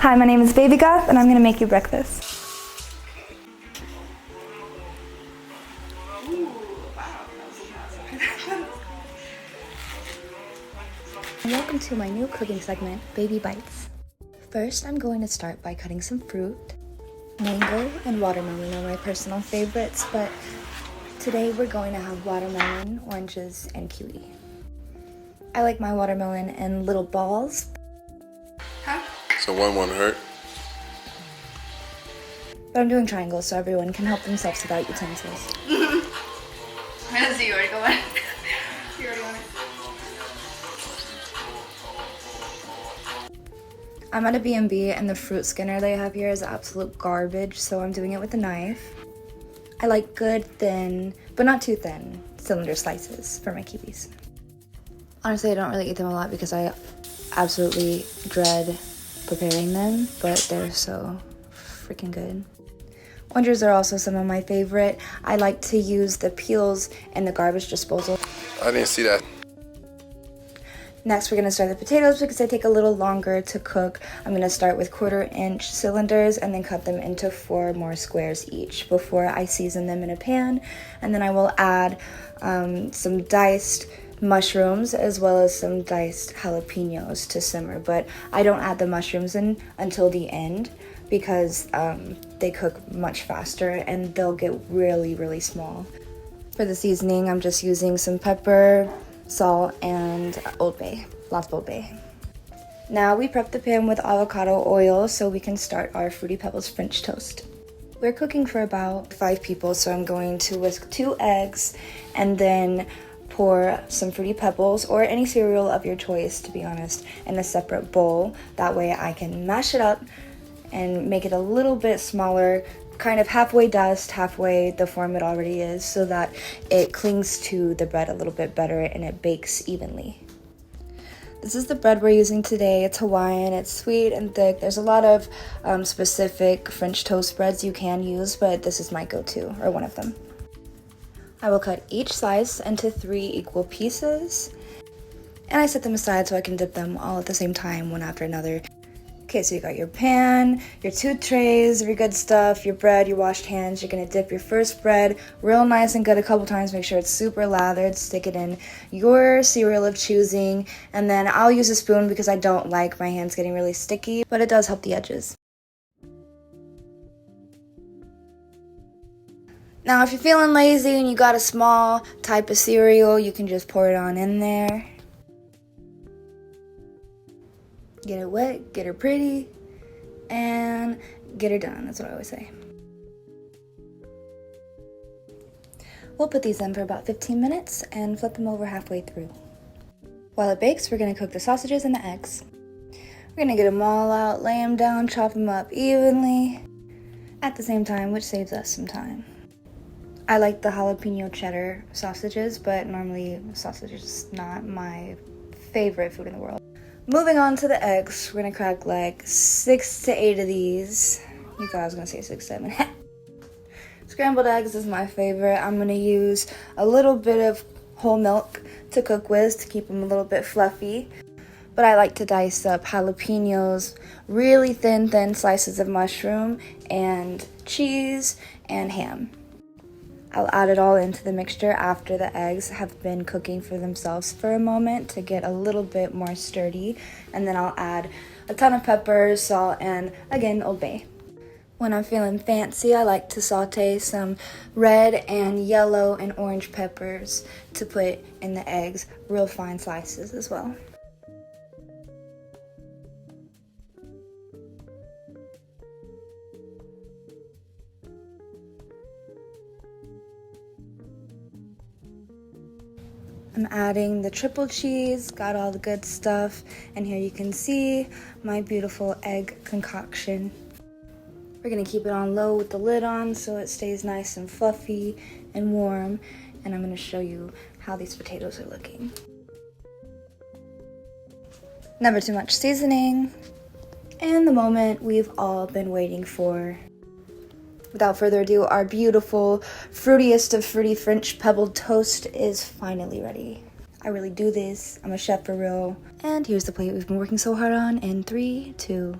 Hi, my name is Baby Goth, and I'm gonna make you breakfast. Welcome to my new cooking segment, Baby Bites. First, I'm going to start by cutting some fruit. Mango and watermelon are my personal favorites, but today we're going to have watermelon, oranges, and kiwi. I like my watermelon in little balls. So one won't hurt? But I'm doing triangles so everyone can help themselves without utensils. I see you already going. You already on it. I'm at a B&B and the fruit skinner they have here is absolute garbage, so I'm doing it with a knife. I like good, thin, but not too thin, cylinder slices for my kiwis. Honestly, I don't really eat them a lot because I absolutely dread preparing them, but they're so freaking good. Oranges are also some of my favorite. I like to use the peels in the garbage disposal. I didn't see that. Next, we're gonna start the potatoes because they take a little longer to cook. I'm gonna start with 1/4-inch cylinders and then cut them into 4 more squares each before I season them in a pan. And then I will add some diced mushrooms as well as some diced jalapenos to simmer. But I don't add the mushrooms in until the end because they cook much faster and they'll get really, really small. For the seasoning, I'm just using some pepper, salt, and Old Bay, lots of Old Bay. Now we prep the pan with avocado oil so we can start our Fruity Pebbles French toast. We're cooking for about 5 people, so I'm going to whisk 2 eggs and then pour some Fruity Pebbles or any cereal of your choice, to be honest, in a separate bowl. That way I can mash it up and make it a little bit smaller, kind of halfway dust, halfway the form it already is, so that it clings to the bread a little bit better and it bakes evenly. This is the bread we're using today. It's Hawaiian, it's sweet and thick. There's a lot of specific French toast breads you can use, but this is my go-to, or one of them. I will cut each slice into 3 equal pieces, and I set them aside so I can dip them all at the same time, one after another. Okay, so you got your pan, your 2 trays of your good stuff, your bread, your washed hands. You're gonna dip your first bread real nice and good a couple times. Make sure it's super lathered. Stick it in your cereal of choosing. And then I'll use a spoon because I don't like my hands getting really sticky, but it does help the edges. Now, if you're feeling lazy and you got a small type of cereal, you can just pour it on in there. Get it wet, get her pretty, and get her done. That's what I always say. We'll put these in for about 15 minutes and flip them over halfway through. While it bakes, we're gonna cook the sausages and the eggs. We're gonna get them all out, lay them down, chop them up evenly at the same time, which saves us some time. I like the jalapeno cheddar sausages, but normally sausage is not my favorite food in the world. Moving on to the eggs, we're gonna crack like 6 to 8 of these. You thought I was gonna say 6, 7. Scrambled eggs is my favorite. I'm gonna use a little bit of whole milk to cook with to keep them a little bit fluffy. But I like to dice up jalapenos, really thin slices of mushroom, and cheese and ham. I'll add it all into the mixture after the eggs have been cooking for themselves for a moment to get a little bit more sturdy. And then I'll add a ton of pepper, salt, and again, Old Bay. When I'm feeling fancy, I like to saute some red and yellow and orange peppers to put in the eggs, real fine slices as well. I'm adding the triple cheese, got all the good stuff, and here you can see my beautiful egg concoction. We're gonna keep it on low with the lid on so it stays nice and fluffy and warm, and I'm gonna show you how these potatoes are looking. Never too much seasoning, and the moment we've all been waiting for. Without further ado, our beautiful, fruitiest of fruity French pebbled toast is finally ready. I really do this. I'm a chef for real. And here's the plate we've been working so hard on in 3, 2,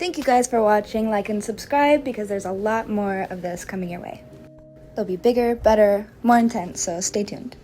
Thank you guys for watching. Like and subscribe because there's a lot more of this coming your way. It'll be bigger, better, more intense, so stay tuned.